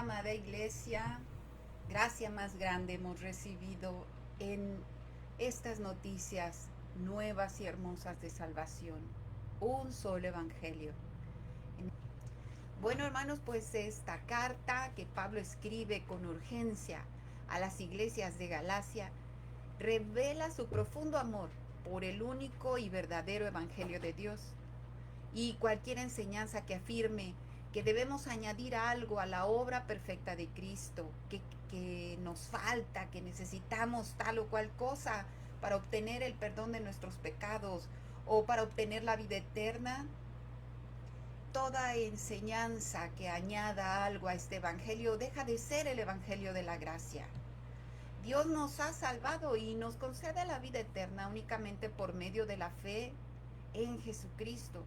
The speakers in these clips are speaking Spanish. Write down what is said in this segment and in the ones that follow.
amada iglesia, gracia más grande hemos recibido en estas noticias nuevas y hermosas de salvación. Un solo evangelio. Bueno, hermanos, pues esta carta que Pablo escribe con urgencia a las iglesias de Galacia revela su profundo amor por el único y verdadero evangelio de Dios. Y cualquier enseñanza que afirme que debemos añadir algo a la obra perfecta de Cristo, que nos falta, que necesitamos tal o cual cosa para obtener el perdón de nuestros pecados o para obtener la vida eterna, toda enseñanza que añada algo a este evangelio deja de ser el evangelio de la gracia. Dios nos ha salvado y nos concede la vida eterna únicamente por medio de la fe en Jesucristo.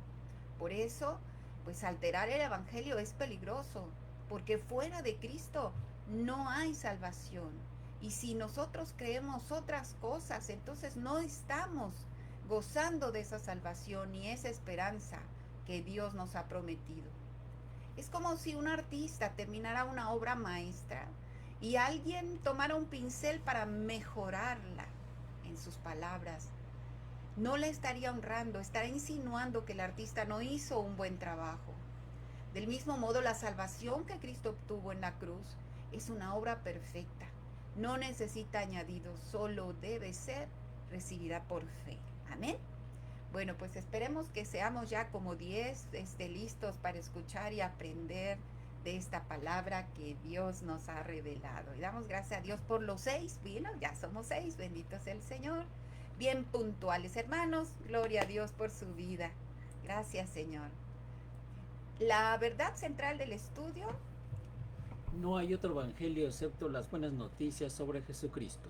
Por eso, pues alterar el evangelio es peligroso, porque fuera de Cristo no hay salvación. Y si nosotros creemos otras cosas, entonces no estamos gozando de esa salvación y esa esperanza que Dios nos ha prometido. Es como si un artista terminara una obra maestra y alguien tomara un pincel para mejorarla en sus palabras. No la estaría honrando, estaría insinuando que el artista no hizo un buen trabajo. Del mismo modo, la salvación que Cristo obtuvo en la cruz es una obra perfecta. No necesita añadidos, solo debe ser recibida por fe. Amén. Bueno, pues esperemos que seamos ya como 10 listos para escuchar y aprender de esta palabra que Dios nos ha revelado. Y damos gracias a Dios por los 6. Bueno, ya somos 6, bendito sea el Señor. Bien puntuales, hermanos. Gloria a Dios por su vida. Gracias, Señor. La verdad central del estudio. No hay otro evangelio excepto las buenas noticias sobre Jesucristo.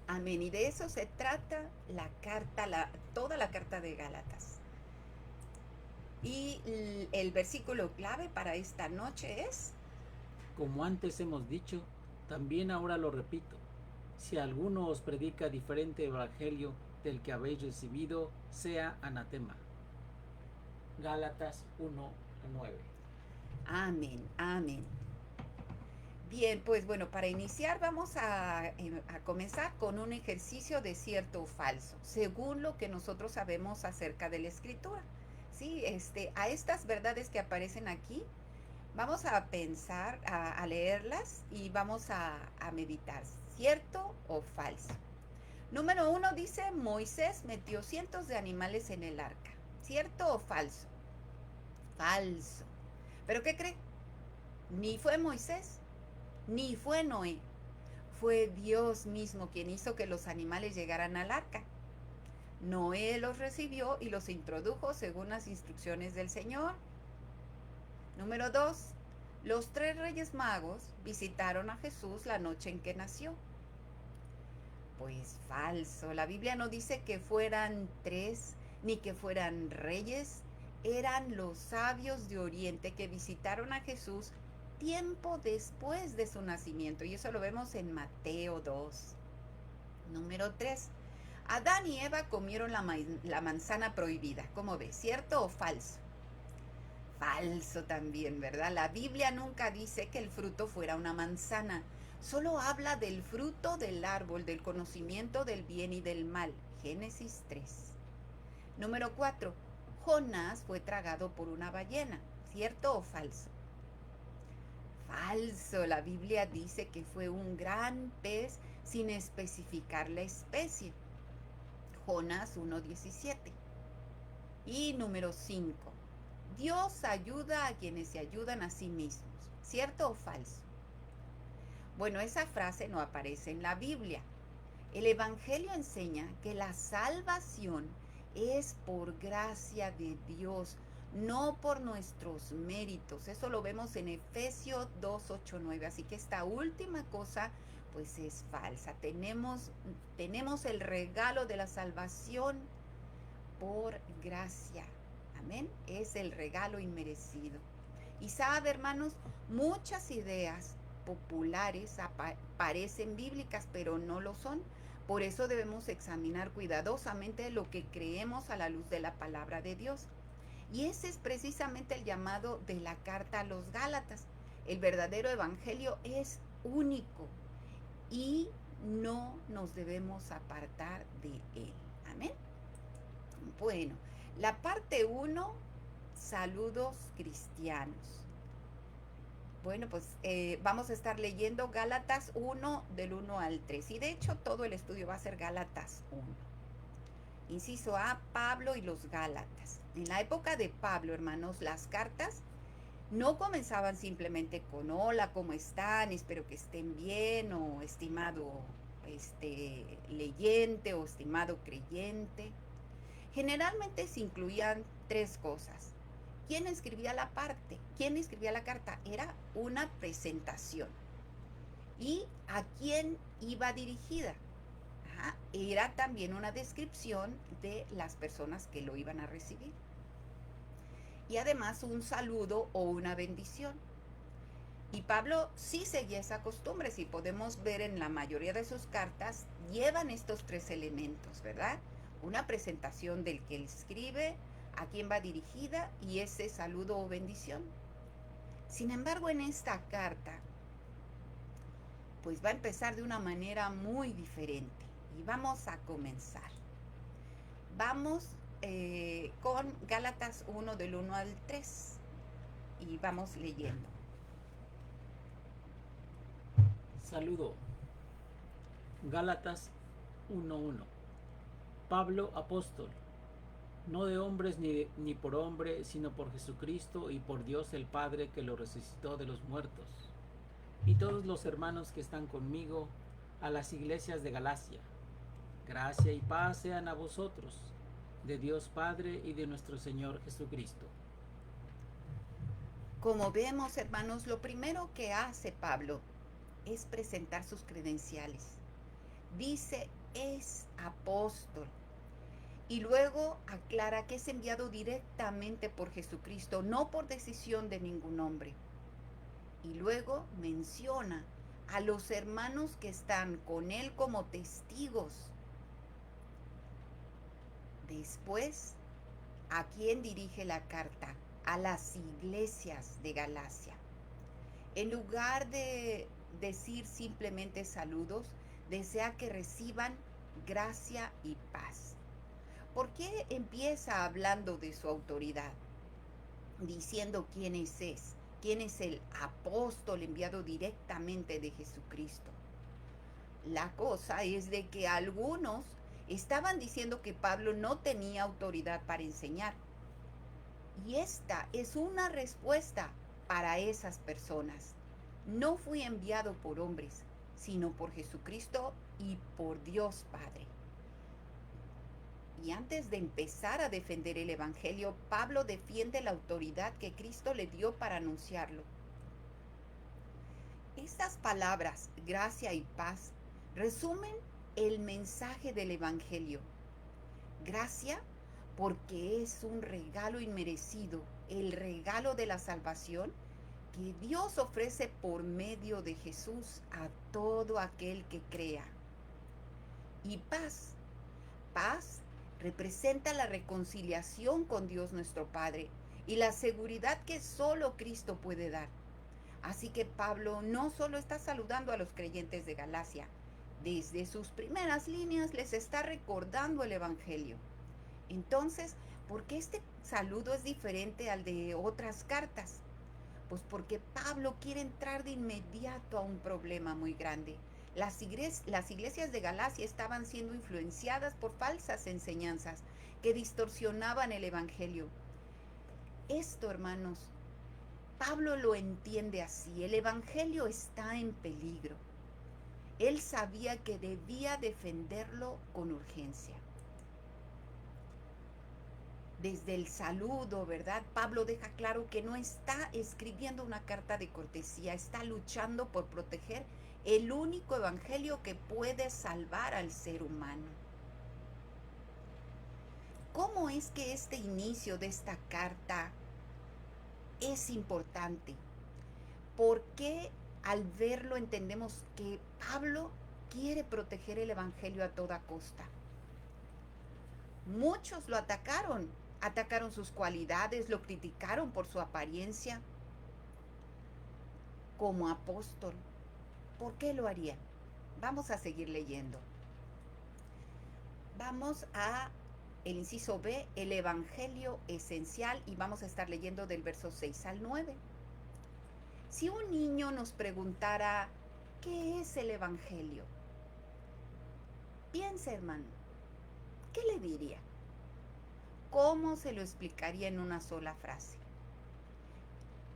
Amén. Y de eso se trata la carta, toda la carta de Gálatas. Y el versículo clave para esta noche es: Como antes hemos dicho, también ahora lo repito. Si alguno os predica diferente evangelio del que habéis recibido, sea anatema. Gálatas 1:9. amén, amén. Bien, pues bueno, para iniciar vamos a comenzar con un ejercicio de cierto o falso, según lo que nosotros sabemos acerca de la escritura. Sí, a estas verdades que aparecen aquí, vamos a pensar, a leerlas y vamos a meditar, ¿cierto o falso? Número 1 dice: Moisés metió cientos de animales en el arca. ¿Cierto o falso? Falso. ¿Pero qué cree? Ni fue Moisés, ni fue Noé. Fue Dios mismo quien hizo que los animales llegaran al arca. Noé los recibió y los introdujo según las instrucciones del Señor. Número 2. Los 3 reyes magos visitaron a Jesús la noche en que nació. Pues falso. La Biblia no dice que fueran 3 ni que fueran reyes. Eran los sabios de Oriente que visitaron a Jesús tiempo después de su nacimiento. Y eso lo vemos en Mateo 2. Número 3. Adán y Eva comieron la manzana prohibida. ¿Cómo ves? ¿Cierto o falso? Falso también, ¿verdad? La Biblia nunca dice que el fruto fuera una manzana. Solo habla del fruto del árbol, del conocimiento del bien y del mal. Génesis 3. Número 4. Jonás fue tragado por una ballena. ¿Cierto o falso? Falso. La Biblia dice que fue un gran pez sin especificar la especie. Jonás 1:17. Y número 5. Dios ayuda a quienes se ayudan a sí mismos. ¿Cierto o falso? Bueno, esa frase no aparece en la Biblia. El Evangelio enseña que la salvación es por gracia de Dios, no por nuestros méritos. Eso lo vemos en Efesios 2:8-9. Así que esta última cosa pues es falsa. Tenemos el regalo de la salvación por gracia. Amén. Es el regalo inmerecido. Y sabe, hermanos, muchas ideas populares parecen bíblicas, pero no lo son. Por eso debemos examinar cuidadosamente lo que creemos a la luz de la palabra de Dios. Y ese es precisamente el llamado de la carta a los Gálatas, El verdadero evangelio es único y no nos debemos apartar de él. Amén. Bueno, la parte 1, saludos cristianos. Bueno, pues vamos a estar leyendo Gálatas 1 del 1 al 3. Y de hecho todo el estudio va a ser Gálatas 1. Inciso A, Pablo y los Gálatas. En la época de Pablo, hermanos, las cartas no comenzaban simplemente con hola, ¿cómo están? Espero que estén bien, o estimado leyente, o estimado creyente. Generalmente se incluían 3 cosas. ¿Quién escribía la carta? Era una presentación. ¿Y a quién iba dirigida? Era también una descripción de las personas que lo iban a recibir. Y además un saludo o una bendición. Y Pablo sí seguía esa costumbre, si podemos ver en la mayoría de sus cartas, llevan estos 3 elementos, ¿verdad? Una presentación del que escribe, a quién va dirigida y ese saludo o bendición. Sin embargo, en esta carta, pues va a empezar de una manera muy diferente y vamos a comenzar. Vamos con Gálatas 1 del 1 al 3 y vamos leyendo. Saludo. Gálatas 1:1. Pablo, apóstol, no de hombres ni por hombre, sino por Jesucristo y por Dios el Padre que lo resucitó de los muertos. Y todos los hermanos que están conmigo, a las iglesias de Galacia. Gracia y paz sean a vosotros, de Dios Padre y de nuestro Señor Jesucristo. Como vemos, hermanos, lo primero que hace Pablo es presentar sus credenciales. Dice, es apóstol. Y luego aclara que es enviado directamente por Jesucristo, no por decisión de ningún hombre. Y luego menciona a los hermanos que están con él como testigos. Después, ¿a quién dirige la carta? A las iglesias de Galacia. En lugar de decir simplemente saludos, desea que reciban gracia y paz. ¿Por qué empieza hablando de su autoridad? Diciendo quién es el apóstol enviado directamente de Jesucristo. La cosa es de que algunos estaban diciendo que Pablo no tenía autoridad para enseñar. Y esta es una respuesta para esas personas. No fui enviado por hombres, sino por Jesucristo y por Dios Padre. Y antes de empezar a defender el Evangelio, Pablo defiende la autoridad que Cristo le dio para anunciarlo. Estas palabras, gracia y paz, resumen el mensaje del Evangelio. Gracia, porque es un regalo inmerecido, el regalo de la salvación que Dios ofrece por medio de Jesús a todo aquel que crea. Y paz. Paz representa la reconciliación con Dios nuestro Padre y la seguridad que solo Cristo puede dar. Así que Pablo no solo está saludando a los creyentes de Galacia, desde sus primeras líneas les está recordando el Evangelio. Entonces, ¿por qué este saludo es diferente al de otras cartas? Pues porque Pablo quiere entrar de inmediato a un problema muy grande. Las iglesias de Galacia estaban siendo influenciadas por falsas enseñanzas que distorsionaban el Evangelio. Esto, hermanos, Pablo lo entiende así. El Evangelio está en peligro. Él sabía que debía defenderlo con urgencia. Desde el saludo, ¿verdad? Pablo deja claro que no está escribiendo una carta de cortesía, está luchando por proteger el único evangelio que puede salvar al ser humano. ¿Cómo es que este inicio de esta carta es importante? ¿Por qué al verlo entendemos que Pablo quiere proteger el evangelio a toda costa? Muchos lo atacaron sus cualidades, lo criticaron por su apariencia. como apóstol. ¿Por qué lo haría? Vamos a seguir leyendo. Vamos a el inciso B, el Evangelio esencial, y vamos a estar leyendo del verso 6 al 9. Si un niño nos preguntara, ¿qué es el Evangelio? Piensa, hermano, ¿qué le diría? ¿Cómo se lo explicaría en una sola frase?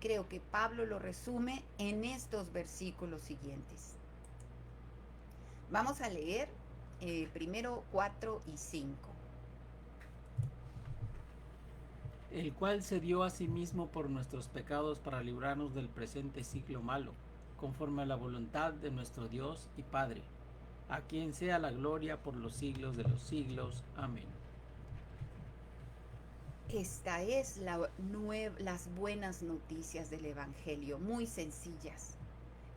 Creo que Pablo lo resume en estos versículos siguientes. Vamos a leer primero 4 y 5. El cual se dio a sí mismo por nuestros pecados para librarnos del presente siglo malo, conforme a la voluntad de nuestro Dios y Padre, a quien sea la gloria por los siglos de los siglos. Amén. Esta es las buenas noticias del Evangelio, muy sencillas.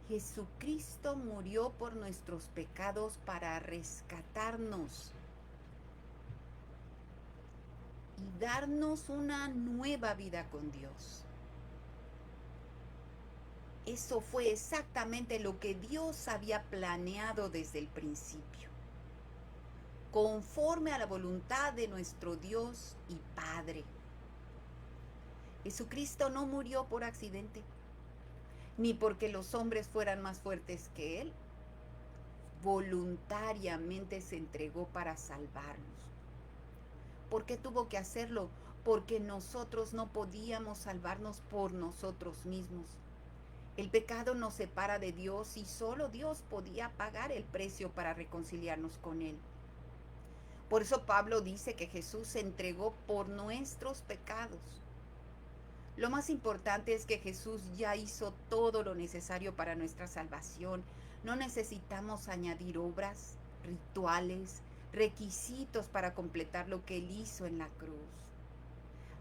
Jesucristo murió por nuestros pecados para rescatarnos y darnos una nueva vida con Dios. Eso fue exactamente lo que Dios había planeado desde el principio, conforme a la voluntad de nuestro Dios y Padre. Jesucristo no murió por accidente, ni porque los hombres fueran más fuertes que Él. Voluntariamente se entregó para salvarnos. ¿Por qué tuvo que hacerlo? Porque nosotros no podíamos salvarnos por nosotros mismos. El pecado nos separa de Dios y solo Dios podía pagar el precio para reconciliarnos con Él. Por eso Pablo dice que Jesús se entregó por nuestros pecados. Lo más importante es que Jesús ya hizo todo lo necesario para nuestra salvación. No necesitamos añadir obras, rituales, requisitos para completar lo que Él hizo en la cruz.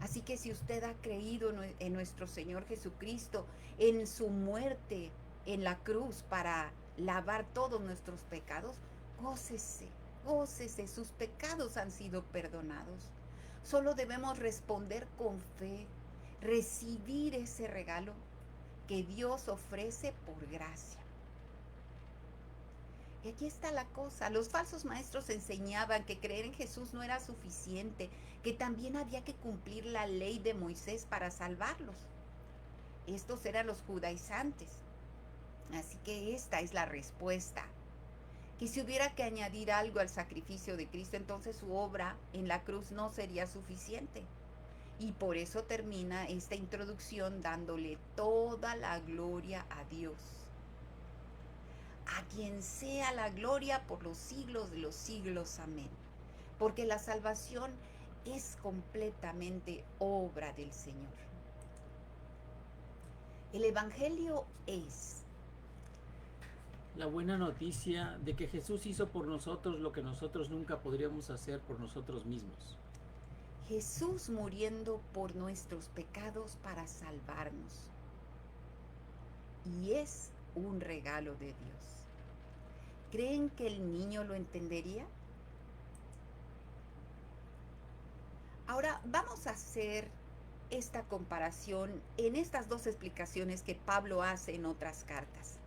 Así que si usted ha creído en nuestro Señor Jesucristo, en su muerte en la cruz para lavar todos nuestros pecados, gócese, gócese, sus pecados han sido perdonados. Solo debemos responder con fe, recibir ese regalo que Dios ofrece por gracia. Y aquí está la cosa, los falsos maestros enseñaban que creer en Jesús no era suficiente, que también había que cumplir la ley de Moisés para salvarlos. Estos eran los judaizantes. Así que esta es la respuesta. Que si hubiera que añadir algo al sacrificio de Cristo, entonces su obra en la cruz no sería suficiente. Y por eso termina esta introducción dándole toda la gloria a Dios. A quien sea la gloria por los siglos de los siglos. Amén. Porque la salvación es completamente obra del Señor. El Evangelio es la buena noticia de que Jesús hizo por nosotros lo que nosotros nunca podríamos hacer por nosotros mismos. Jesús muriendo por nuestros pecados para salvarnos. Y es un regalo de Dios. ¿Creen que el niño lo entendería? Ahora vamos a hacer esta comparación en estas dos explicaciones que Pablo hace en otras cartas.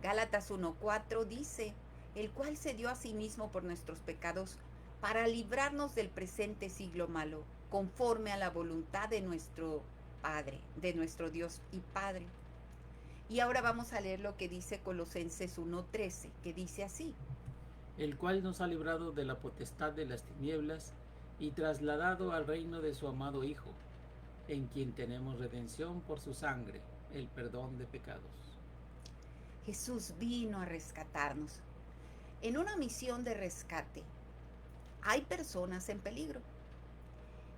Gálatas 1:4 dice, el cual se dio a sí mismo por nuestros pecados para librarnos del presente siglo malo, conforme a la voluntad de nuestro Padre, de nuestro Dios y Padre. Y ahora vamos a leer lo que dice Colosenses 1:13, que dice así. El cual nos ha librado de la potestad de las tinieblas y trasladado al reino de su amado Hijo, en quien tenemos redención por su sangre, el perdón de pecados. Jesús vino a rescatarnos. En una misión de rescate, hay personas en peligro.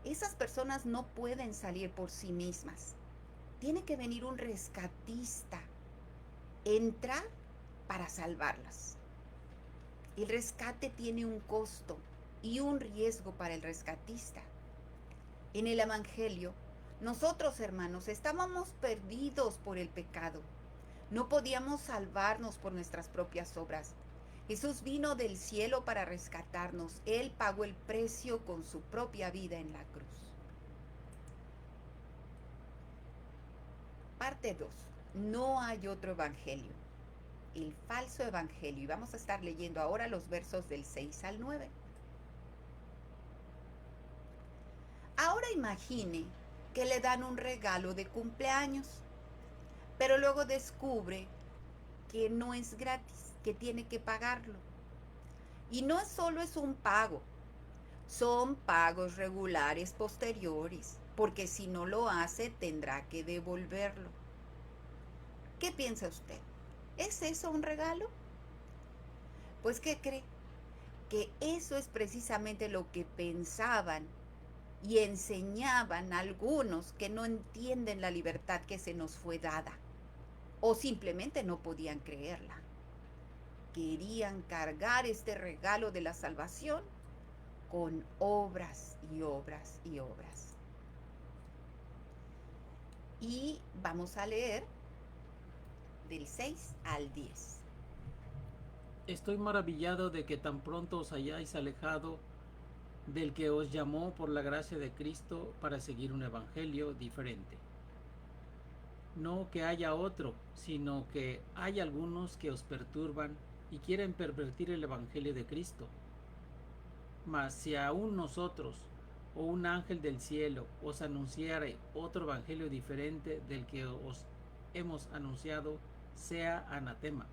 Esas personas no pueden salir por sí mismas. Tiene que venir un rescatista, entrar para salvarlas. El rescate tiene un costo y un riesgo para el rescatista. En el Evangelio, nosotros, hermanos, estábamos perdidos por el pecado. No podíamos salvarnos por nuestras propias obras. Jesús vino del cielo para rescatarnos. Él pagó el precio con su propia vida en la cruz. Parte 2. No hay otro evangelio, el falso evangelio. Y vamos a estar leyendo ahora los versos del 6 al 9. Ahora imagine que le dan un regalo de cumpleaños, pero luego descubre que no es gratis, que tiene que pagarlo. Y no solo es un pago, son pagos regulares posteriores, porque si no lo hace tendrá que devolverlo. ¿Qué piensa usted? ¿Es eso un regalo? Pues ¿qué cree? Que eso es precisamente lo que pensaban y enseñaban algunos que no entienden la libertad que se nos fue dada o simplemente no podían creerla. Querían cargar este regalo de la salvación con obras y obras y obras. Y vamos a leer del 6 al 10. Estoy maravillado de que tan pronto os hayáis alejado del que os llamó por la gracia de Cristo para seguir un evangelio diferente. No que haya otro, sino que hay algunos que os perturban y quieren pervertir el evangelio de Cristo. Mas si aún nosotros o un ángel del cielo os anunciare otro evangelio diferente del que os hemos anunciado, sea anatema.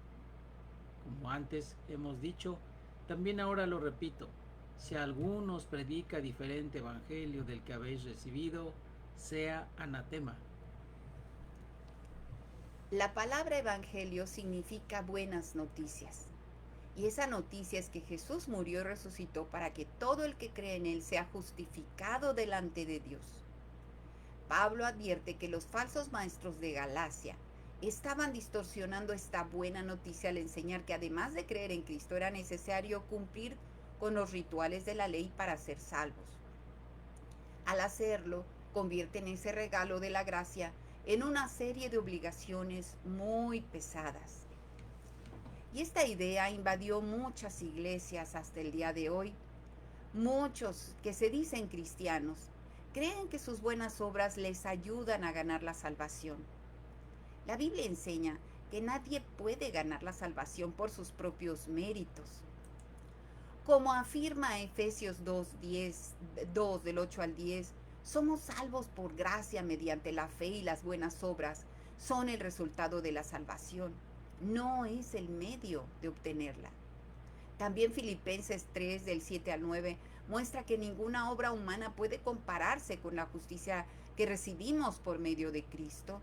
Como antes hemos dicho, también ahora lo repito, si alguno os predica diferente evangelio del que habéis recibido, sea anatema. La palabra evangelio significa buenas noticias. Y esa noticia es que Jesús murió y resucitó para que todo el que cree en Él sea justificado delante de Dios. Pablo advierte que los falsos maestros de Galacia estaban distorsionando esta buena noticia al enseñar que además de creer en Cristo era necesario cumplir con los rituales de la ley para ser salvos. Al hacerlo, convierten ese regalo de la gracia en una serie de obligaciones muy pesadas. Y esta idea invadió muchas iglesias hasta el día de hoy. Muchos que se dicen cristianos creen que sus buenas obras les ayudan a ganar la salvación. La Biblia enseña que nadie puede ganar la salvación por sus propios méritos. Como afirma Efesios 2 del 8 al 10, somos salvos por gracia mediante la fe y las buenas obras son el resultado de la salvación. No es el medio de obtenerla. También Filipenses 3 del 7 al 9 muestra que ninguna obra humana puede compararse con la justicia que recibimos por medio de Cristo.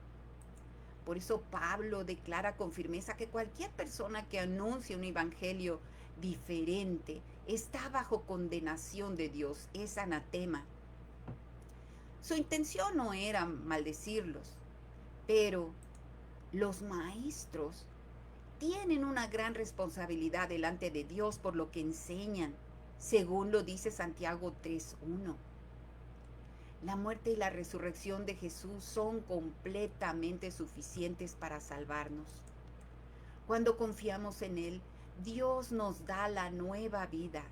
Por eso Pablo declara con firmeza que cualquier persona que anuncie un evangelio diferente está bajo condenación de Dios, es anatema. Su intención no era maldecirlos, pero los maestros tienen una gran responsabilidad delante de Dios por lo que enseñan, según lo dice Santiago 3:1. La muerte y la resurrección de Jesús son completamente suficientes para salvarnos. Cuando confiamos en Él, Dios nos da la nueva vida.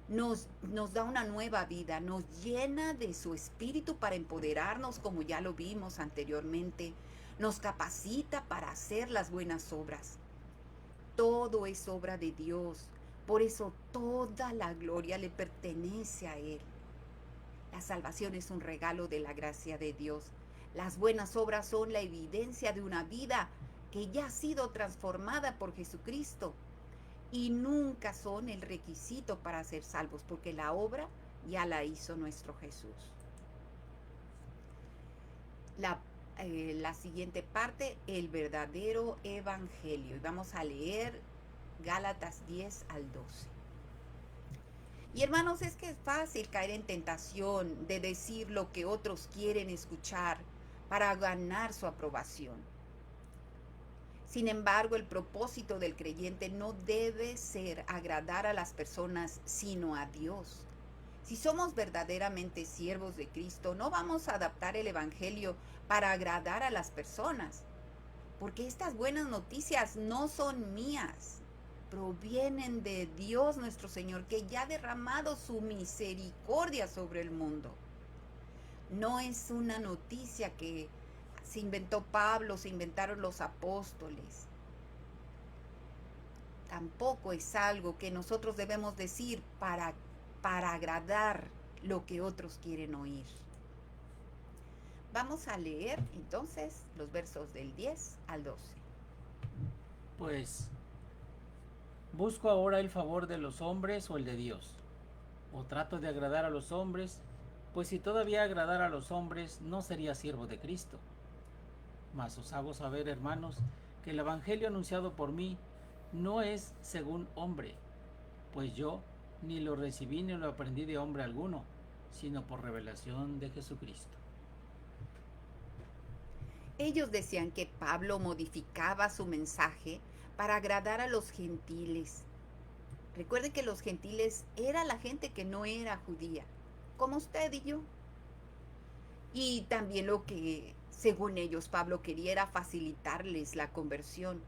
Nos da una nueva vida, nos llena de su espíritu para empoderarnos, como ya lo vimos anteriormente. Nos capacita para hacer las buenas obras. Todo es obra de Dios. Por eso toda la gloria le pertenece a Él. La salvación es un regalo de la gracia de Dios. Las buenas obras son la evidencia de una vida que ya ha sido transformada por Jesucristo. Y nunca son el requisito para ser salvos, porque la obra ya la hizo nuestro Jesús. La siguiente parte, el verdadero evangelio. Y vamos a leer Gálatas 10 al 12. Y hermanos, es que es fácil caer en tentación de decir lo que otros quieren escuchar para ganar su aprobación. Sin embargo, el propósito del creyente no debe ser agradar a las personas, sino a Dios. Si somos verdaderamente siervos de Cristo, no vamos a adaptar el evangelio para agradar a las personas, porque estas buenas noticias no son mías. Provienen de Dios nuestro Señor, que ya ha derramado su misericordia sobre el mundo. No es una noticia que se inventó Pablo, se inventaron los apóstoles. Tampoco es algo que nosotros debemos decir para agradar lo que otros quieren oír. Vamos a leer entonces los versos del 10 al 12. Pues, ¿busco ahora el favor de los hombres o el de Dios? ¿O trato de agradar a los hombres? Pues si todavía agradara a los hombres, no sería siervo de Cristo. Mas os hago saber, hermanos, que el evangelio anunciado por mí no es según hombre, pues yo ni lo recibí ni lo aprendí de hombre alguno, sino por revelación de Jesucristo. Ellos decían que Pablo modificaba su mensaje para agradar a los gentiles. Recuerden que los gentiles era la gente que no era judía, como usted y yo. Y también lo que, según ellos, Pablo quería era facilitarles la conversión.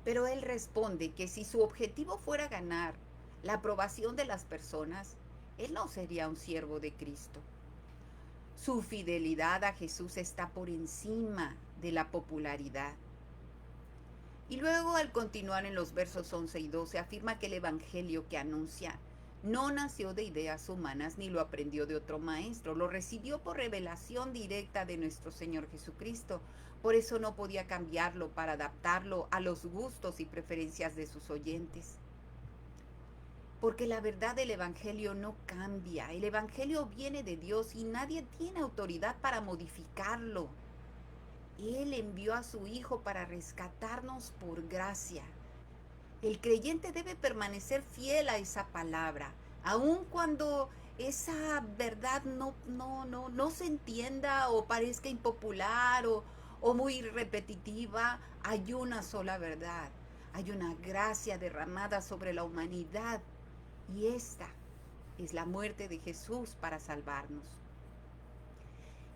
Pero él responde que si su objetivo fuera ganar la aprobación de las personas, él no sería un siervo de Cristo. Su fidelidad a Jesús está por encima de la popularidad. Y luego, al continuar en los versos 11 y 12, afirma que el evangelio que anuncia no nació de ideas humanas ni lo aprendió de otro maestro, lo recibió por revelación directa de nuestro Señor Jesucristo. Por eso no podía cambiarlo para adaptarlo a los gustos y preferencias de sus oyentes. Porque la verdad del evangelio no cambia. El evangelio viene de Dios y nadie tiene autoridad para modificarlo. Él envió a su Hijo para rescatarnos por gracia. El creyente debe permanecer fiel a esa palabra, aun cuando esa verdad no se entienda o parezca impopular o muy repetitiva. Hay una sola verdad, hay una gracia derramada sobre la humanidad y esta es la muerte de Jesús para salvarnos.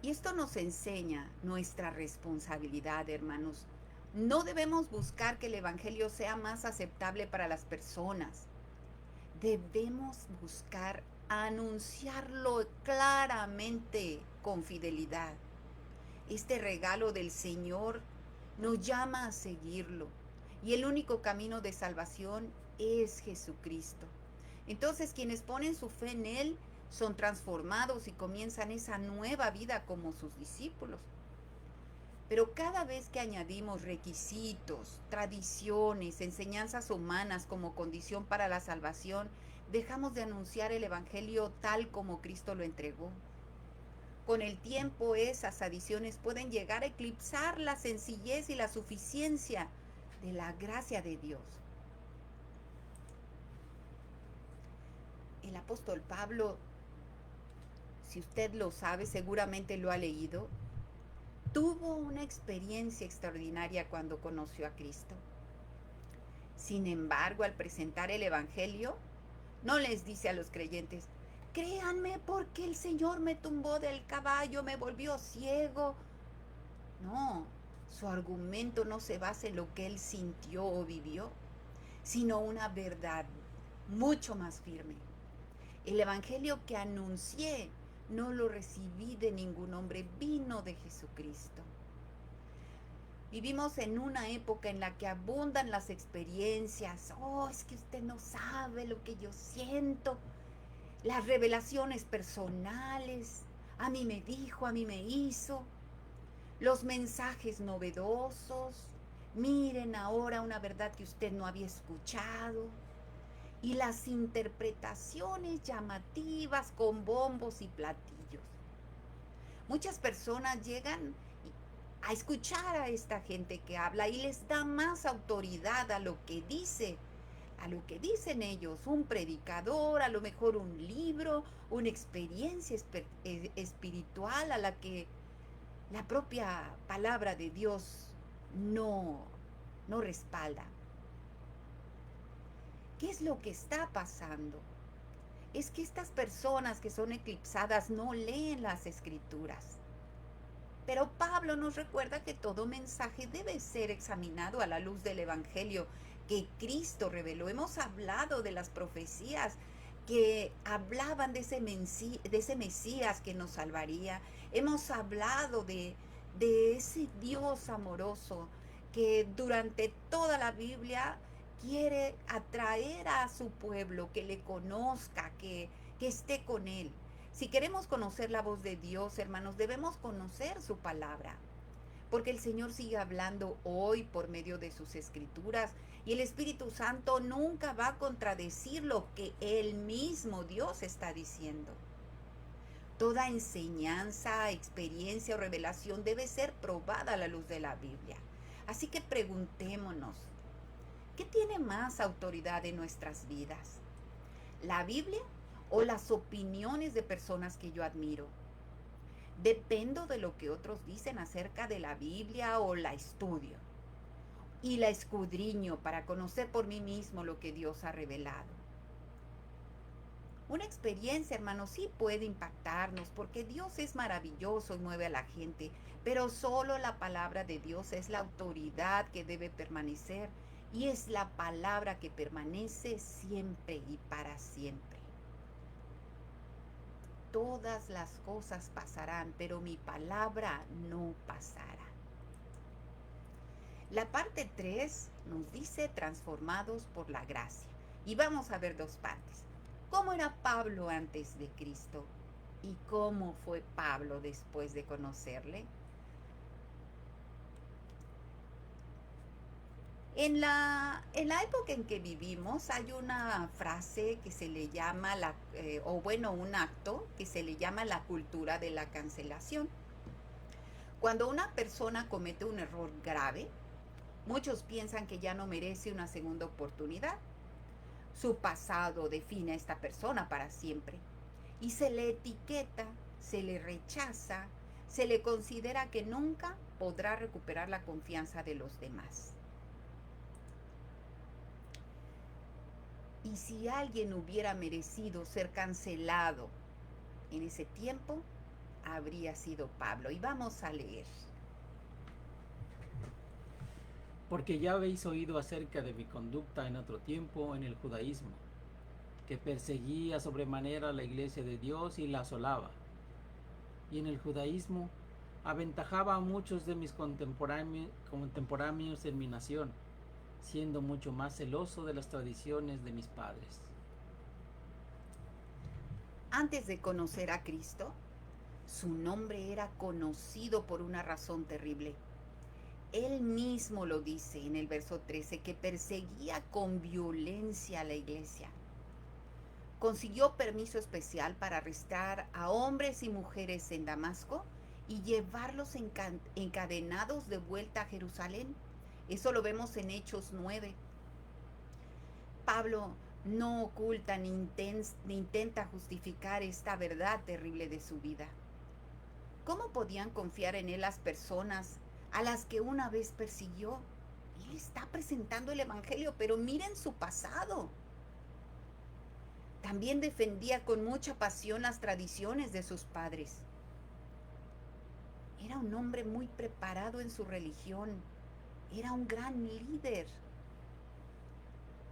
Y esto nos enseña nuestra responsabilidad, hermanos. No debemos buscar que el evangelio sea más aceptable para las personas. Debemos buscar anunciarlo claramente con fidelidad. Este regalo del Señor nos llama a seguirlo. Y el único camino de salvación es Jesucristo. Entonces, quienes ponen su fe en Él son transformados y comienzan esa nueva vida como sus discípulos. Pero cada vez que añadimos requisitos, tradiciones, enseñanzas humanas como condición para la salvación, dejamos de anunciar el evangelio tal como Cristo lo entregó. Con el tiempo, esas adiciones pueden llegar a eclipsar la sencillez y la suficiencia de la gracia de Dios. El apóstol Pablo, si usted lo sabe, seguramente lo ha leído, tuvo una experiencia extraordinaria cuando conoció a Cristo. Sin embargo, al presentar el evangelio, no les dice a los creyentes: créanme porque el Señor me tumbó del caballo, me volvió ciego. No, su argumento no se basa en lo que él sintió o vivió, sino una verdad mucho más firme. El evangelio que anuncié no lo recibí de ningún hombre, vino de Jesucristo. Vivimos en una época en la que abundan las experiencias. Oh, es que usted no sabe lo que yo siento. Las revelaciones personales. A mí me dijo, a mí me hizo. Los mensajes novedosos. Miren ahora una verdad que usted no había escuchado. Y las interpretaciones llamativas con bombos y platillos. Muchas personas llegan a escuchar a esta gente que habla y les da más autoridad a lo que dice, a lo que dicen ellos, un predicador, a lo mejor un libro, una experiencia espiritual a la que la propia palabra de Dios no respalda. ¿Qué es lo que está pasando? Es que estas personas que son eclipsadas no leen las escrituras. Pero Pablo nos recuerda que todo mensaje debe ser examinado a la luz del evangelio que Cristo reveló. Hemos hablado de las profecías que hablaban de ese Mesías que nos salvaría. Hemos hablado de ese Dios amoroso que durante toda la Biblia quiere atraer a su pueblo, que le conozca, que esté con él. Si queremos conocer la voz de Dios, hermanos, debemos conocer su palabra, porque el Señor sigue hablando hoy por medio de sus escrituras y el Espíritu Santo nunca va a contradecir lo que el mismo Dios está diciendo. Toda enseñanza, experiencia o revelación debe ser probada a la luz de la Biblia. Así que preguntémonos, ¿qué tiene más autoridad en nuestras vidas? ¿La Biblia o las opiniones de personas que yo admiro? ¿Dependo de lo que otros dicen acerca de la Biblia o la estudio? Y la escudriño para conocer por mí mismo lo que Dios ha revelado. Una experiencia, hermanos, sí puede impactarnos porque Dios es maravilloso y mueve a la gente, pero solo la palabra de Dios es la autoridad que debe permanecer y es la palabra que permanece siempre y para siempre. Todas las cosas pasarán, pero mi palabra no pasará. La parte 3 nos dice transformados por la gracia. Y vamos a ver dos partes. ¿Cómo era Pablo antes de Cristo? ¿Y cómo fue Pablo después de conocerle? En la época en que vivimos hay una frase que se le llama, un acto que se le llama la cultura de la cancelación. Cuando una persona comete un error grave, muchos piensan que ya no merece una segunda oportunidad. Su pasado define a esta persona para siempre. Y se le etiqueta, se le rechaza, se le considera que nunca podrá recuperar la confianza de los demás. Y si alguien hubiera merecido ser cancelado en ese tiempo, habría sido Pablo. Y vamos a leer. Porque ya habéis oído acerca de mi conducta en otro tiempo en el judaísmo, que perseguía sobremanera la iglesia de Dios y la asolaba. Y en el judaísmo aventajaba a muchos de mis contemporáneos en mi nación, siendo mucho más celoso de las tradiciones de mis padres. Antes de conocer a Cristo, su nombre era conocido por una razón terrible. Él mismo lo dice en el verso 13, que perseguía con violencia a la iglesia. Consiguió permiso especial para arrestar a hombres y mujeres en Damasco y llevarlos encadenados de vuelta a Jerusalén. Eso lo vemos en Hechos 9. Pablo no oculta ni intenta justificar esta verdad terrible de su vida. ¿Cómo podían confiar en él las personas a las que una vez persiguió? Él está presentando el evangelio, pero miren su pasado. También defendía con mucha pasión las tradiciones de sus padres. Era un hombre muy preparado en su religión. Era un gran líder.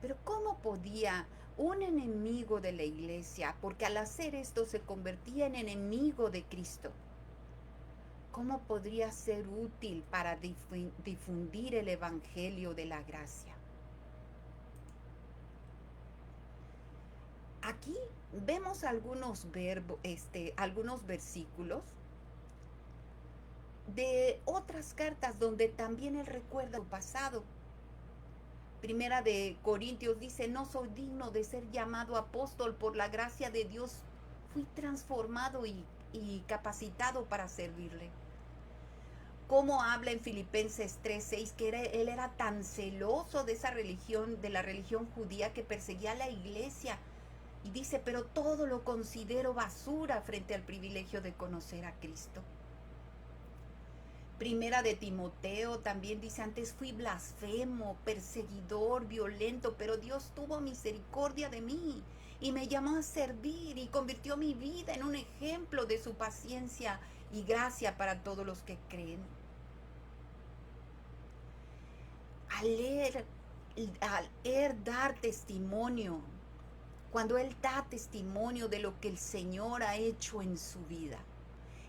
Pero ¿cómo podía un enemigo de la iglesia, porque al hacer esto se convertía en enemigo de Cristo, cómo podría ser útil para difundir el evangelio de la gracia? Aquí vemos algunos versículos de otras cartas donde también él recuerda el pasado. Primera de Corintios dice: no soy digno de ser llamado apóstol, por la gracia de Dios fui transformado y capacitado para servirle. Como habla en Filipenses 3:6 que él era tan celoso de esa religión, de la religión judía, que perseguía a la iglesia. Y dice: pero todo lo considero basura frente al privilegio de conocer a Cristo. Primera de Timoteo también dice: antes fui blasfemo, perseguidor, violento, pero Dios tuvo misericordia de mí y me llamó a servir y convirtió mi vida en un ejemplo de su paciencia y gracia para todos los que creen. Al leer dar testimonio cuando Él da testimonio de lo que el Señor ha hecho en su vida.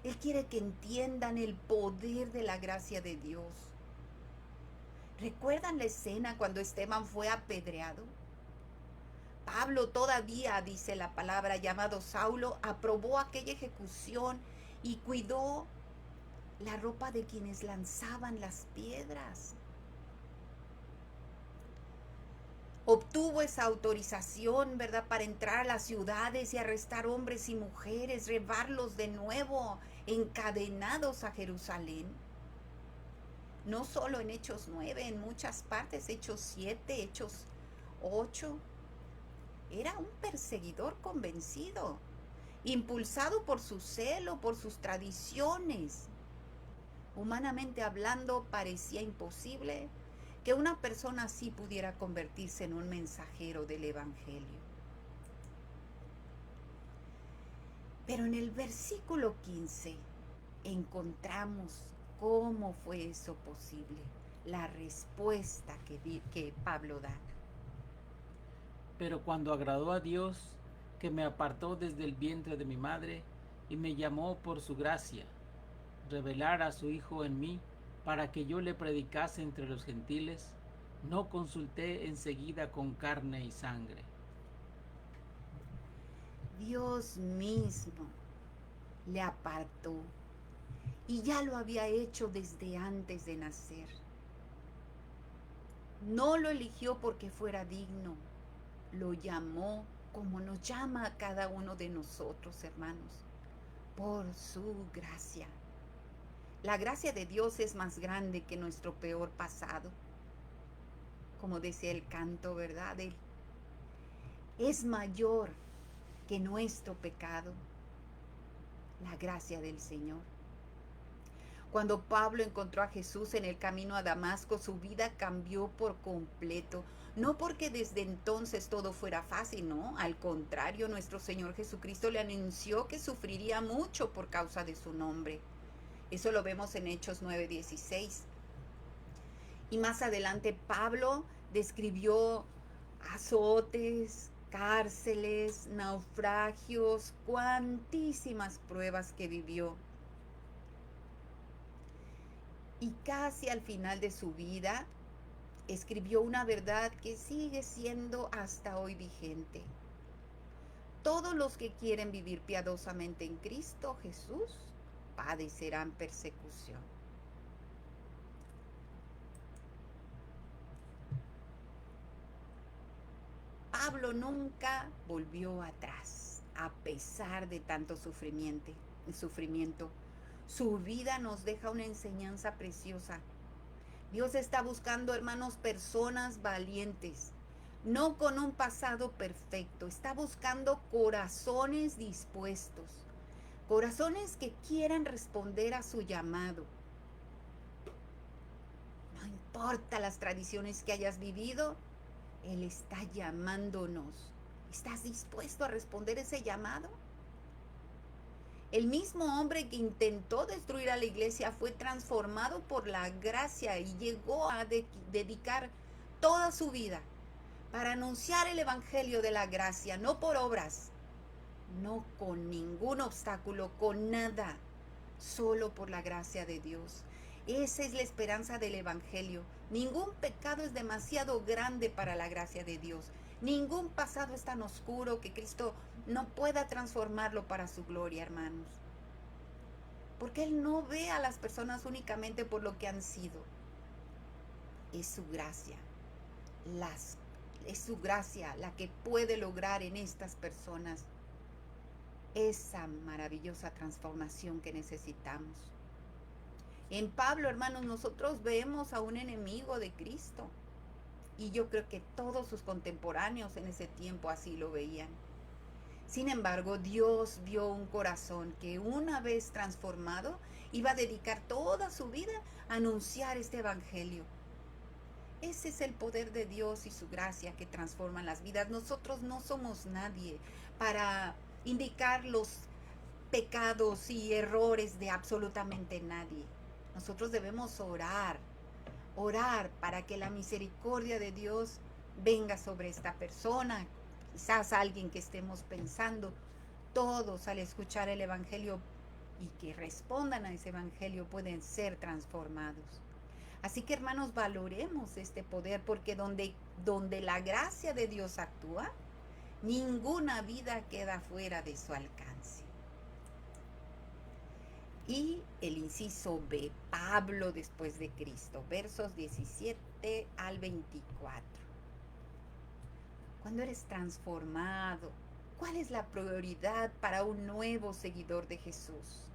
Él quiere que entiendan el poder de la gracia de Dios. ¿Recuerdan la escena cuando Esteban fue apedreado? Pablo todavía, dice la palabra, llamado Saulo, aprobó aquella ejecución y cuidó la ropa de quienes lanzaban las piedras. Obtuvo esa autorización, ¿verdad?, para entrar a las ciudades y arrestar hombres y mujeres, llevarlos de nuevo encadenados a Jerusalén. No solo en Hechos 9, en muchas partes, Hechos 7, Hechos 8. Era un perseguidor convencido, impulsado por su celo, por sus tradiciones. Humanamente hablando, parecía imposible que una persona así pudiera convertirse en un mensajero del Evangelio. Pero en el versículo 15 encontramos cómo fue eso posible, la respuesta que Pablo da. Pero cuando agradó a Dios, que me apartó desde el vientre de mi madre y me llamó por su gracia, revelar a su Hijo en mí para que yo le predicase entre los gentiles, no consulté enseguida con carne y sangre. Dios mismo le apartó y ya lo había hecho desde antes de nacer. No lo eligió porque fuera digno, lo llamó como nos llama a cada uno de nosotros, hermanos, por su gracia. La gracia de Dios es más grande que nuestro peor pasado. Como decía el canto, ¿verdad? Es mayor que nuestro pecado. La gracia del Señor. Cuando Pablo encontró a Jesús en el camino a Damasco, su vida cambió por completo. No porque desde entonces todo fuera fácil, no. Al contrario, nuestro Señor Jesucristo le anunció que sufriría mucho por causa de su nombre. Eso lo vemos en Hechos 9:16. Y más adelante Pablo describió azotes, cárceles, naufragios, cuantísimas pruebas que vivió. Y casi al final de su vida escribió una verdad que sigue siendo hasta hoy vigente. Todos los que quieren vivir piadosamente en Cristo Jesús padecerán persecución. Pablo nunca volvió atrás, a pesar de tanto sufrimiento. Su vida nos deja una enseñanza preciosa. Dios está buscando, hermanos, personas valientes, no con un pasado perfecto. Está buscando corazones dispuestos, corazones que quieran responder a su llamado. No importa las tradiciones que hayas vivido, Él está llamándonos. ¿Estás dispuesto a responder ese llamado? El mismo hombre que intentó destruir a la iglesia fue transformado por la gracia y llegó a dedicar toda su vida para anunciar el evangelio de la gracia, no por obras, no con ningún obstáculo, con nada, solo por la gracia de Dios. Esa es la esperanza del evangelio. Ningún pecado es demasiado grande para la gracia de Dios. Ningún pasado es tan oscuro que Cristo no pueda transformarlo para su gloria, hermanos. Porque Él no ve a las personas únicamente por lo que han sido. Es su gracia. Es su gracia la que puede lograr en estas personas esa maravillosa transformación que necesitamos. En Pablo, hermanos, nosotros vemos a un enemigo de Cristo. Y yo creo que todos sus contemporáneos en ese tiempo así lo veían. Sin embargo, Dios vio un corazón que una vez transformado iba a dedicar toda su vida a anunciar este evangelio. Ese es el poder de Dios y su gracia que transforman las vidas. Nosotros no somos nadie para indicar los pecados y errores de absolutamente nadie. Nosotros debemos orar para que la misericordia de Dios venga sobre esta persona, Quizás alguien que estemos pensando, todos al escuchar el Evangelio y que respondan a ese Evangelio pueden ser transformados. Así que hermanos, valoremos este poder porque donde la gracia de Dios actúa, ninguna vida queda fuera de su alcance. Y el inciso B, Pablo después de Cristo, versos 17 al 24. Cuando eres transformado, ¿cuál es la prioridad para un nuevo seguidor de Jesús?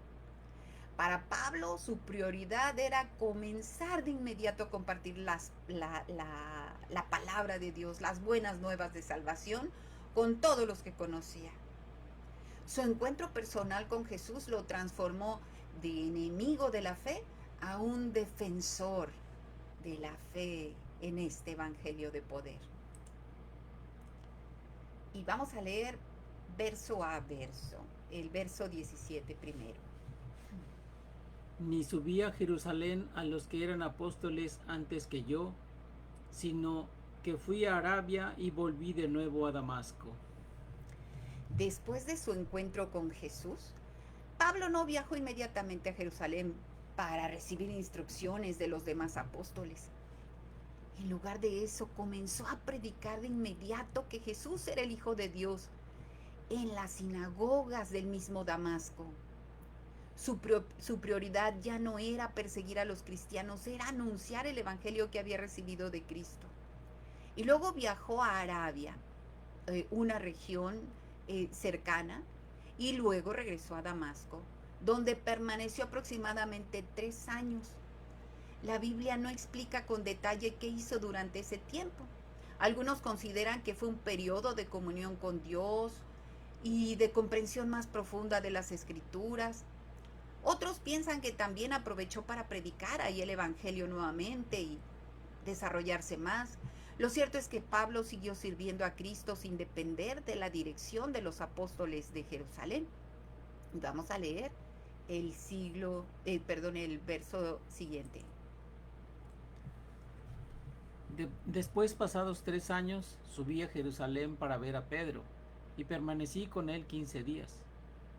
Para Pablo, su prioridad era comenzar de inmediato a compartir la palabra de Dios, las buenas nuevas de salvación con todos los que conocía. Su encuentro personal con Jesús lo transformó de enemigo de la fe a un defensor de la fe en este evangelio de poder. Y vamos a leer verso a verso, el verso 17 primero. Ni subí a Jerusalén a los que eran apóstoles antes que yo, sino que fui a Arabia y volví de nuevo a Damasco. Después de su encuentro con Jesús, Pablo no viajó inmediatamente a Jerusalén para recibir instrucciones de los demás apóstoles. En lugar de eso, comenzó a predicar de inmediato que Jesús era el Hijo de Dios en las sinagogas del mismo Damasco. Su prioridad ya no era perseguir a los cristianos, era anunciar el evangelio que había recibido de Cristo. Y luego viajó a Arabia, una región cercana, y luego regresó a Damasco, donde permaneció aproximadamente 3 años. La Biblia no explica con detalle qué hizo durante ese tiempo. Algunos consideran que fue un periodo de comunión con Dios y de comprensión más profunda de las Escrituras. Otros piensan que también aprovechó para predicar ahí el Evangelio nuevamente y desarrollarse más. Lo cierto es que Pablo siguió sirviendo a Cristo sin depender de la dirección de los apóstoles de Jerusalén. Vamos a leer el verso siguiente. Después, pasados 3 años, subí a Jerusalén para ver a Pedro, y permanecí con él 15 días.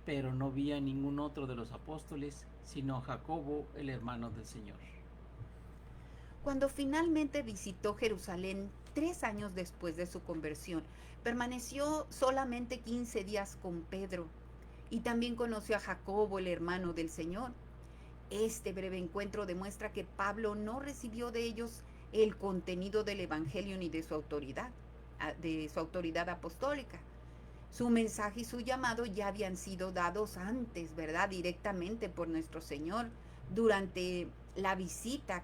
Pero no vi a ningún otro de los apóstoles, sino a Jacobo, el hermano del Señor. Cuando finalmente visitó Jerusalén 3 años después de su conversión, permaneció solamente 15 días con Pedro y también conoció a Jacobo, el hermano del Señor. Este breve encuentro demuestra que Pablo no recibió de ellos el contenido del evangelio ni de su autoridad apostólica. Su mensaje y su llamado ya habían sido dados antes, ¿verdad? Directamente por nuestro Señor. Durante la visita,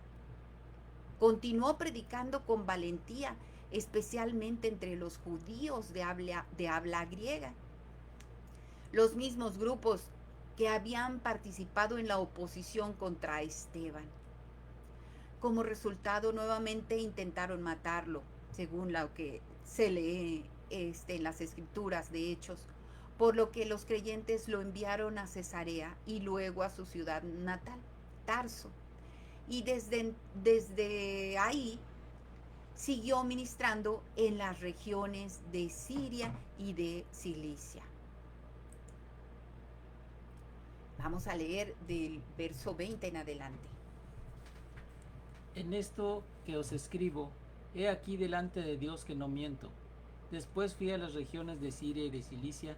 continuó predicando con valentía, especialmente entre los judíos de habla griega. Los mismos grupos que habían participado en la oposición contra Esteban. Como resultado, nuevamente intentaron matarlo, según lo que se lee en las escrituras de Hechos, por lo que los creyentes lo enviaron a Cesarea y luego a su ciudad natal, Tarso. Y desde ahí siguió ministrando en las regiones de Siria y de Cilicia. Vamos a leer del verso 20 en adelante. En esto que os escribo, he aquí delante de Dios que no miento. Después fui a las regiones de Siria y de Cilicia,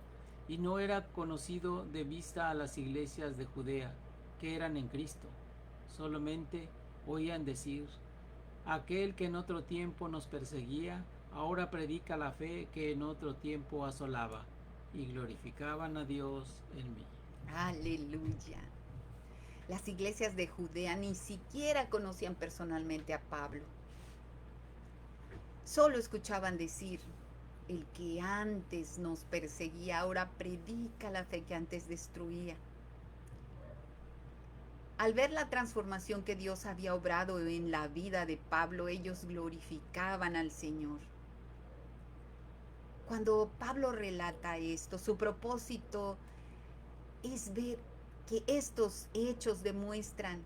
y no era conocido de vista a las iglesias de Judea, que eran en Cristo. Solamente oían decir, aquel que en otro tiempo nos perseguía, ahora predica la fe que en otro tiempo asolaba, y glorificaban a Dios en mí. Aleluya. Las iglesias de Judea ni siquiera conocían personalmente a Pablo. Solo escuchaban decir, el que antes nos perseguía ahora predica la fe que antes destruía. Al ver la transformación que Dios había obrado en la vida de Pablo, ellos glorificaban al Señor. Cuando Pablo relata esto, su propósito es ver que estos hechos demuestran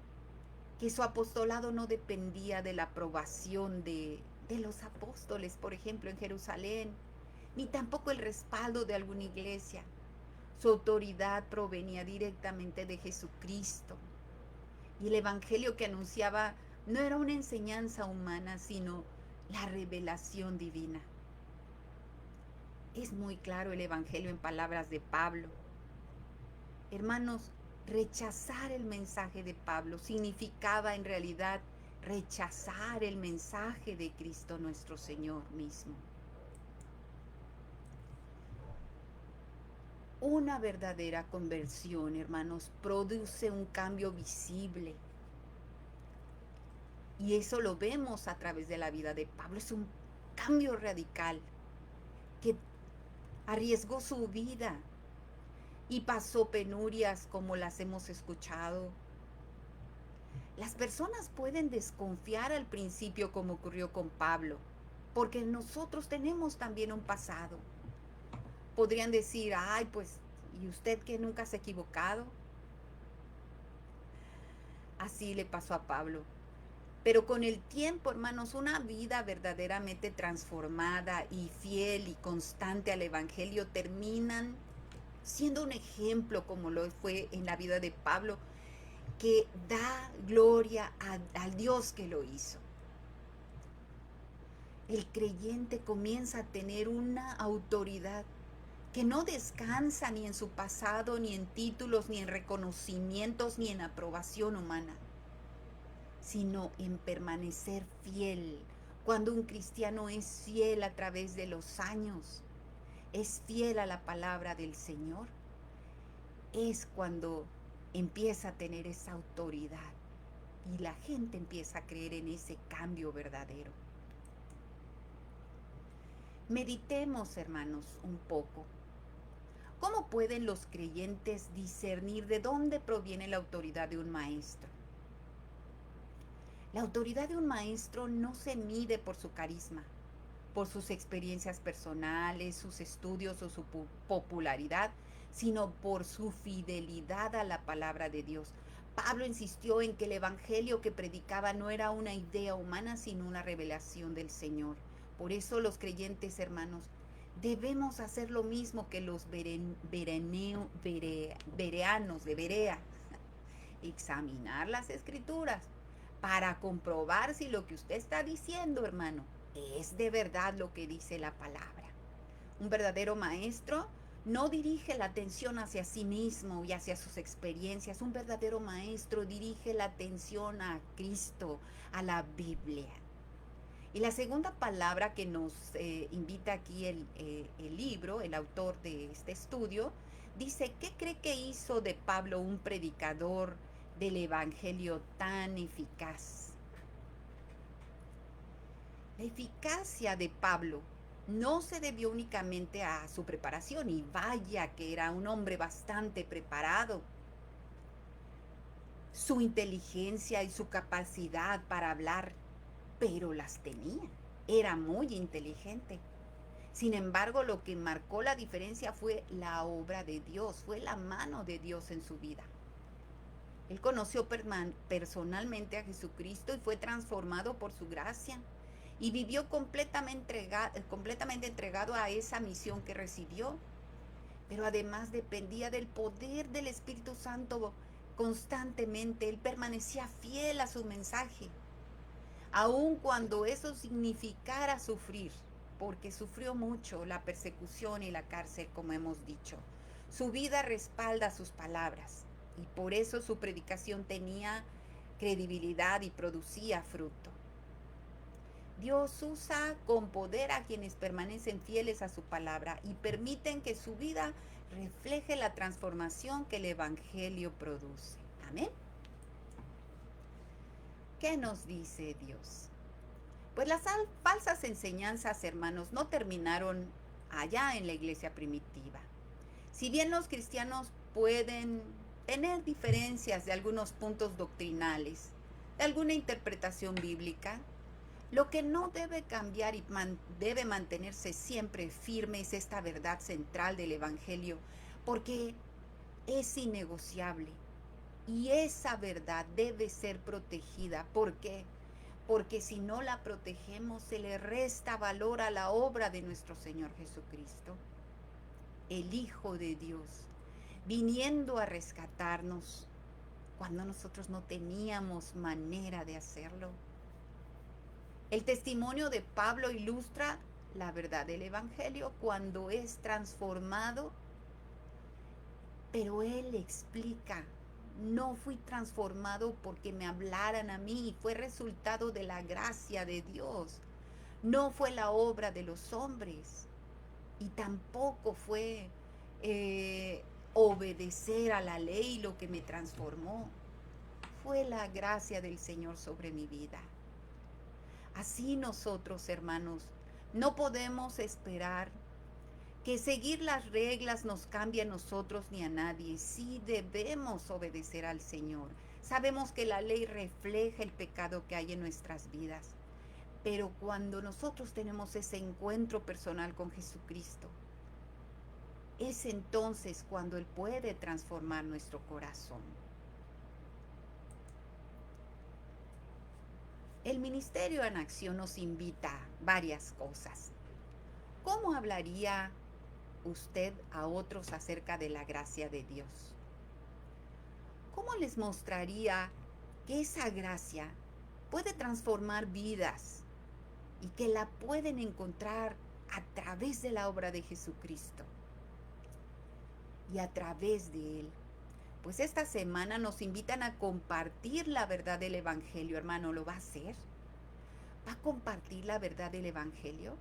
que su apostolado no dependía de la aprobación de los apóstoles, por ejemplo, en Jerusalén, ni tampoco el respaldo de alguna iglesia. Su autoridad provenía directamente de Jesucristo. Y el evangelio que anunciaba no era una enseñanza humana, sino la revelación divina. Es muy claro el evangelio en palabras de Pablo. Hermanos, rechazar el mensaje de Pablo significaba en realidad rechazar el mensaje de Cristo nuestro Señor mismo. Una verdadera conversión, hermanos, produce un cambio visible. Y eso lo vemos a través de la vida de Pablo. Es un cambio radical que arriesgó su vida y pasó penurias como las hemos escuchado. Las personas pueden desconfiar al principio como ocurrió con Pablo, porque nosotros tenemos también un pasado. Podrían decir, ay, pues, ¿y usted que nunca se ha equivocado? Así le pasó a Pablo. Pero con el tiempo, hermanos, una vida verdaderamente transformada y fiel y constante al Evangelio terminan siendo un ejemplo como lo fue en la vida de Pablo, que da gloria al Dios que lo hizo. El creyente comienza a tener una autoridad que no descansa ni en su pasado, ni en títulos, ni en reconocimientos, ni en aprobación humana, sino en permanecer fiel. Cuando un cristiano es fiel a través de los años, es fiel a la palabra del Señor, es cuando empieza a tener esa autoridad y la gente empieza a creer en ese cambio verdadero. Meditemos, hermanos, un poco. ¿Cómo pueden los creyentes discernir de dónde proviene la autoridad de un maestro? La autoridad de un maestro no se mide por su carisma, por sus experiencias personales, sus estudios o su popularidad, sino por su fidelidad a la palabra de Dios. Pablo insistió en que el evangelio que predicaba no era una idea humana, sino una revelación del Señor. Por eso los creyentes, hermanos, debemos hacer lo mismo que los bereanos de Berea, examinar las escrituras para comprobar si lo que usted está diciendo, hermano, es de verdad lo que dice la palabra. Un verdadero maestro no dirige la atención hacia sí mismo y hacia sus experiencias. Un verdadero maestro dirige la atención a Cristo, a la Biblia. Y la segunda palabra que nos invita aquí el libro, el autor de este estudio, dice, ¿qué cree que hizo de Pablo un predicador del evangelio tan eficaz? La eficacia de Pablo no se debió únicamente a su preparación, y vaya que era un hombre bastante preparado. Su inteligencia y su capacidad para hablar, pero las tenía. Era muy inteligente. Sin embargo, lo que marcó la diferencia fue la obra de Dios, fue la mano de Dios en su vida. Él conoció personalmente a Jesucristo y fue transformado por su gracia. Y vivió completamente entregado a esa misión que recibió. Pero además dependía del poder del Espíritu Santo constantemente. Él permanecía fiel a su mensaje, aun cuando eso significara sufrir, porque sufrió mucho la persecución y la cárcel, como hemos dicho. Su vida respalda sus palabras y por eso su predicación tenía credibilidad y producía fruto. Dios usa con poder a quienes permanecen fieles a su palabra y permiten que su vida refleje la transformación que el Evangelio produce. Amén. ¿Qué nos dice Dios? Pues las falsas enseñanzas, hermanos, no terminaron allá en la iglesia primitiva. Si bien los cristianos pueden tener diferencias de algunos puntos doctrinales, de alguna interpretación bíblica, lo que no debe cambiar y debe mantenerse siempre firme es esta verdad central del Evangelio, porque es innegociable y esa verdad debe ser protegida. ¿Por qué? porque si no la protegemos se le resta valor a la obra de nuestro Señor Jesucristo, el Hijo de Dios, viniendo a rescatarnos cuando nosotros no teníamos manera de hacerlo. El testimonio de Pablo ilustra la verdad del Evangelio cuando es transformado, pero él explica: no fui transformado porque me hablaran a mí, fue resultado de la gracia de Dios. No fue la obra de los hombres y tampoco fue obedecer a la ley lo que me transformó. Fue la gracia del Señor sobre mi vida. Así nosotros, hermanos, no podemos esperar que seguir las reglas nos cambie a nosotros ni a nadie. Sí debemos obedecer al Señor. Sabemos que la ley refleja el pecado que hay en nuestras vidas. Pero cuando nosotros tenemos ese encuentro personal con Jesucristo, es entonces cuando Él puede transformar nuestro corazón. El Ministerio en Acción nos invita a varias cosas. ¿Cómo hablaría usted a otros acerca de la gracia de Dios? ¿Cómo les mostraría que esa gracia puede transformar vidas y que la pueden encontrar a través de la obra de Jesucristo y a través de Él? Pues esta semana nos invitan a compartir la verdad del Evangelio, hermano. ¿Lo va a hacer? ¿Va a compartir la verdad del Evangelio?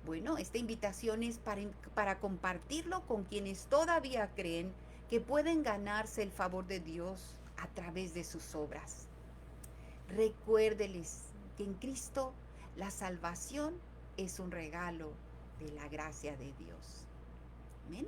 Bueno, esta invitación es para compartirlo con quienes todavía creen que pueden ganarse el favor de Dios a través de sus obras. Recuérdeles que en Cristo la salvación es un regalo de la gracia de Dios. Amén.